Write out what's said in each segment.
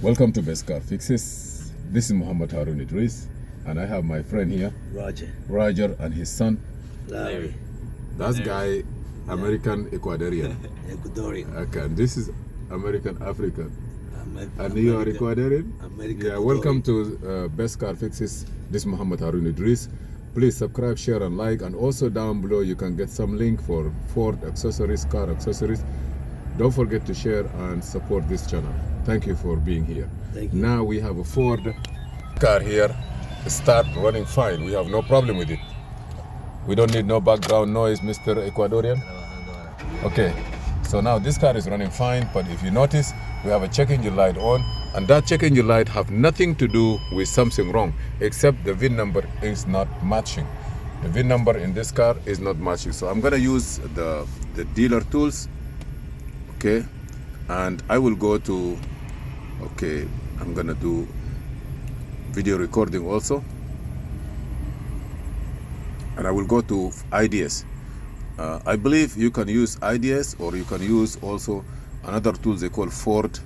Welcome to Best Car Fixes. This is Muhammad Harun Idris, and I have my friend here, Roger, and his son, Larry. That guy, American Ecuadorian. Ecuadorian. Okay, and this is American African. And you are Ecuadorian? American. Yeah, welcome to Best Car Fixes. This is Muhammad Harun Idris. Please subscribe, share, and like. And also down below, you can get some link for Ford accessories, car accessories. Don't forget to share and support this channel. Thank you for being here. Thank you. Now we have a Ford car here. Start running fine. We have no problem with it. We don't need no background noise, Mr. Ecuadorian. Okay, so now this car is running fine, but if you notice, we have a check engine light on, and that check engine light have nothing to do with something wrong, except the VIN number is not matching. The VIN number in this car is not matching. So I'm gonna use the dealer tools, okay? And I will go to, okay, I'm gonna do video recording also. And I will go to IDS. I believe you can use IDS, or you can use also another tool they call Ford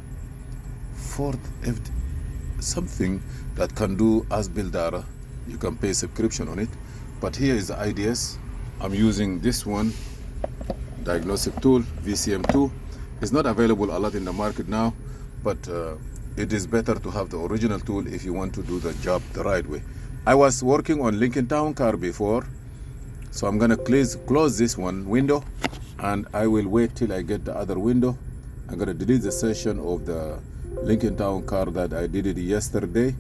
something that can do as build data. You can pay subscription on it. But here is the IDS. I'm using this one, diagnostic tool, VCM2. It's not available a lot in the market now, but it is better to have the original tool if you want to do the job the right way. I was working on Lincoln Town car before, so I'm gonna close this one window, and I will wait till I get the other window. I'm gonna delete the session of the Lincoln Town car that I did it yesterday.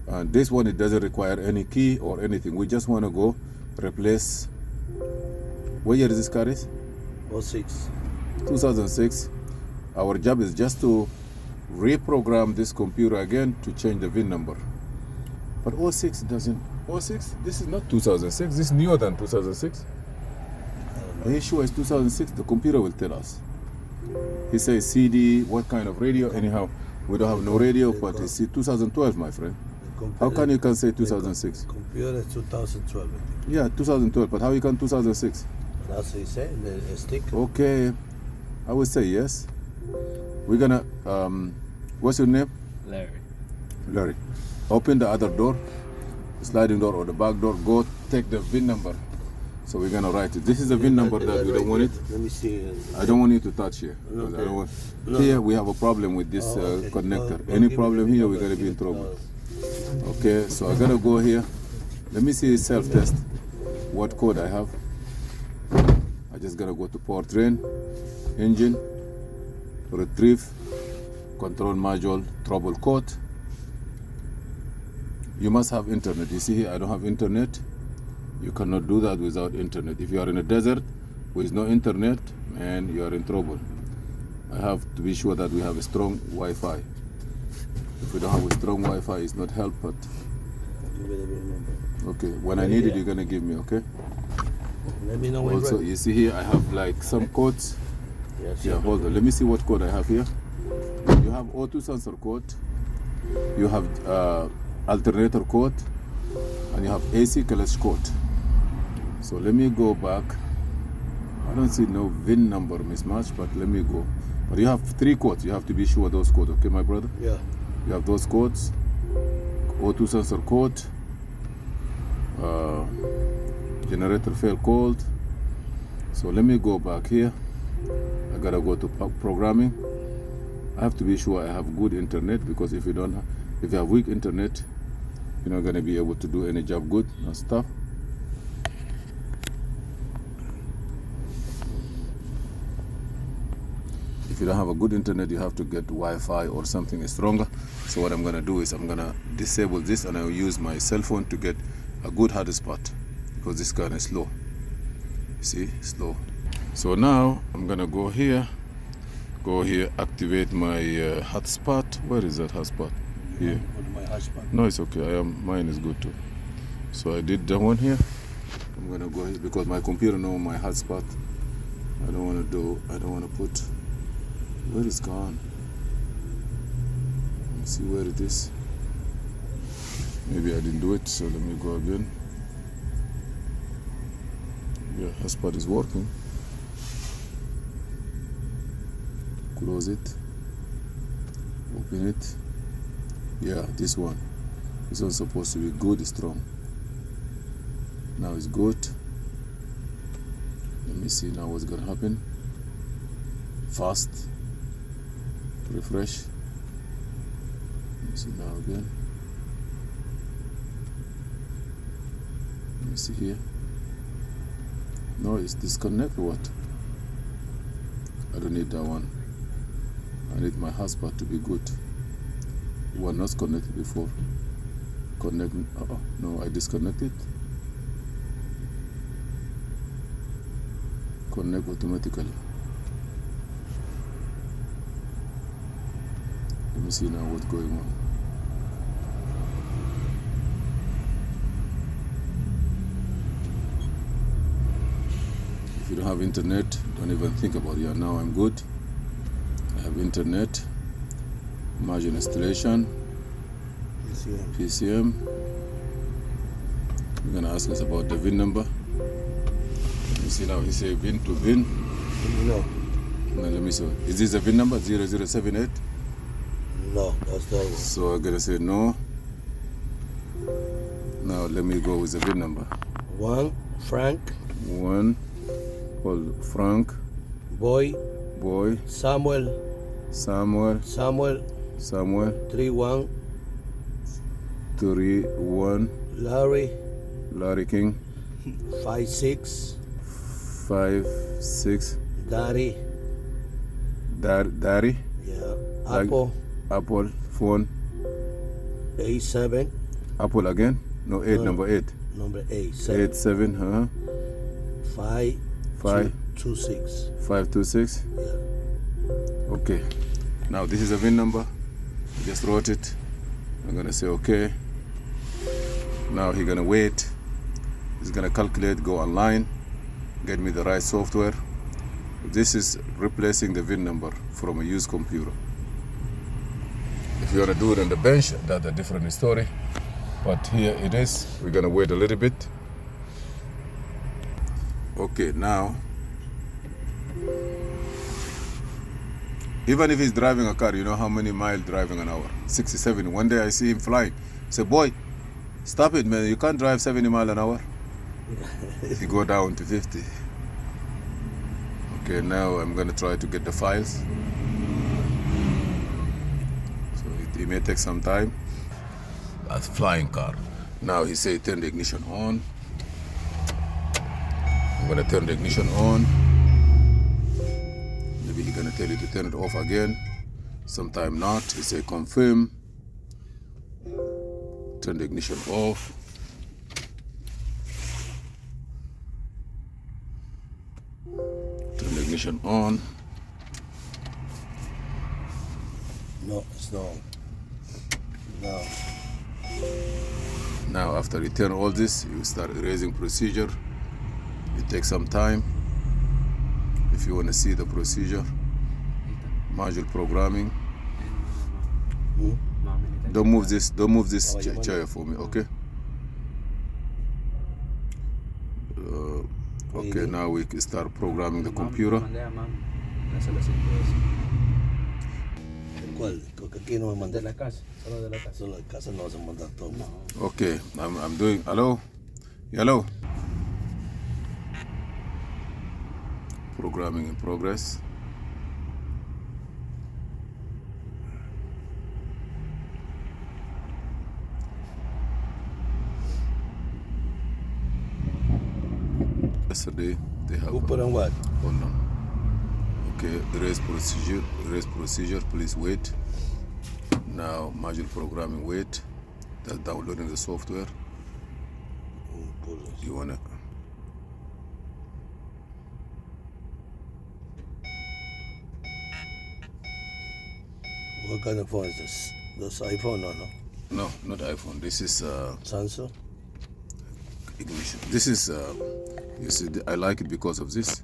And this one, it doesn't require any key or anything. We just wanna go replace, what year this car is? 06. 2006. Our job is just to reprogram this computer again to change the VIN number. But 06 doesn't, 06? This is not 2006, this is newer than 2006. Are you sure it's 2006? The computer will tell us. He says CD, what kind of radio? Anyhow, we don't have no radio, but it's 2012, my friend. How can you say 2006? Computer is 2012, I think. Yeah, 2012, but how you can 2006? That's what he said, the stick. Okay, I would say yes. We're gonna, what's your name? Larry. Open the other door, sliding door or the back door. Go take the VIN number. So we're gonna write it. This is the VIN number that we don't want it. Let me see. I don't want you to touch here. Okay. I don't want. Here we have a problem with this connector. Any problem here, we're gonna be in trouble. Okay, so I gotta go here. Let me see self-test. What code I have? I just gotta go to powertrain, engine, retrieve, control module, trouble code. You must have internet. You see here, I don't have internet. You cannot do that without internet. If you are in a desert with no internet, man, you are in trouble. I have to be sure that we have a strong Wi-Fi. If we don't have a strong Wi-Fi, it's not help, but okay, when I need it, you're gonna give me, okay? Let me know when also, you see here, I have like some codes. Yes. Yeah, hold on. Let me see what code I have here. You have O2 sensor code. You have alternator code, and you have AC clutch code. So let me go back. I don't see no VIN number mismatch, but let me go. But you have 3 codes. You have to be sure those codes, okay, my brother? Yeah. You have those codes. O2 sensor code. Generator fail code. So let me go back here. I gotta go to programming. I have to be sure I have good internet, because if you have weak internet, you're not gonna be able to do any job good and stuff. If you don't have a good internet, you have to get Wi-Fi or something stronger. So what I'm gonna do is I'm gonna disable this, and I'll use my cell phone to get a good hotspot, because this car is slow. You see, slow. So now I'm gonna go here, activate my hotspot. Where is that hotspot? Here. My hotspot. No, it's okay. Mine is good too. So I did that one here. I'm gonna go here because my computer knows my hotspot. I don't wanna put. Where is gone? Let me see where it is. Maybe I didn't do it, so let me go again. Yeah, hotspot is working. Close it. open it. Yeah, this one. This one's supposed to be good, strong. Now it's good. Let me see now what's gonna happen. Fast. Refresh. Let me see now again. Let me see here. No, it's disconnect or what? I don't need that one. I need my hotspot to be good. It was not connected before. Connect. No, I disconnected. Connect automatically. Let me see now what's going on. If you don't have internet, don't even think about it. Yeah, now I'm good. I have internet. Margin installation. PCM. We're gonna ask us about the VIN number. You see now he say VIN to VIN. No. Now let me see. Is this the VIN number 0078? No, that's the other one. So I'm gonna say no. Now let me go with the VIN number. 1 Frank. 1 called Frank. Boy. Samuel. Samuel. 3-1. 3-1. Larry King. 5-6. 5-6. Daddy. Yeah. Apple phone. 8-7. Apple again? No, 8, number 8. Number 8. 8-7, 5-2-6. 526. Yeah. Okay. Now this is a VIN number. I just wrote it. I'm gonna say okay. Now he's gonna wait. He's gonna calculate, go online, get me the right software. This is replacing the VIN number from a used computer. If you wanna do it on the bench, that's a different story. But here it is. We're gonna wait a little bit. Okay, now, even if he's driving a car, you know how many miles driving an hour? 67. One day I see him flying. I say, boy, stop it, man. You can't drive 70 miles an hour. He go down to 50. Okay, now I'm gonna try to get the files. So it may take some time. That's flying car. Now he say turn the ignition on. I'm gonna turn the ignition on. Maybe he's gonna tell you to turn it off again. Sometime not. He say confirm. Turn the ignition off. Turn the ignition on. No, it's not. No. Now after you turn all this, you start erasing procedure. It takes some time. If you want to see the procedure, module programming. Don't move this chair for me, okay? Okay, now we can start programming the computer. ¿Cuál? Porque aquí no me mandé la casa. Solo de la casa. Solo la casa no vas a mandar todo. Okay, I'm doing. Hello? Hello? Programming in progress. Yesterday they have. Who put on what? Hold on. Okay, erase procedure, please wait. Now module programming, wait. That's downloading the software. You wanna? What kind of phone is this? This iPhone or no? No, not iPhone. This is Samsung? ignition. This is you see, I like it because of this.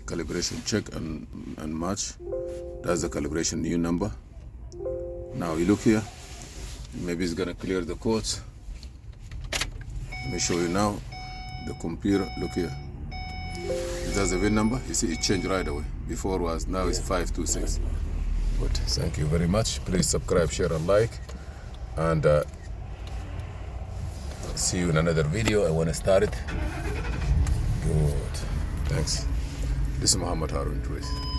Calibration check and match. That's the calibration new number. Now you look here. Maybe it's gonna clear the codes. Let me show you now. The computer. Look here. That's the VIN number. You see, it changed right away. Before was, now it's 526. Good. Thank you very much. Please subscribe, share, and like. And see you in another video. I want to start it. Good. Thanks. This is Muhammad Harun Twist.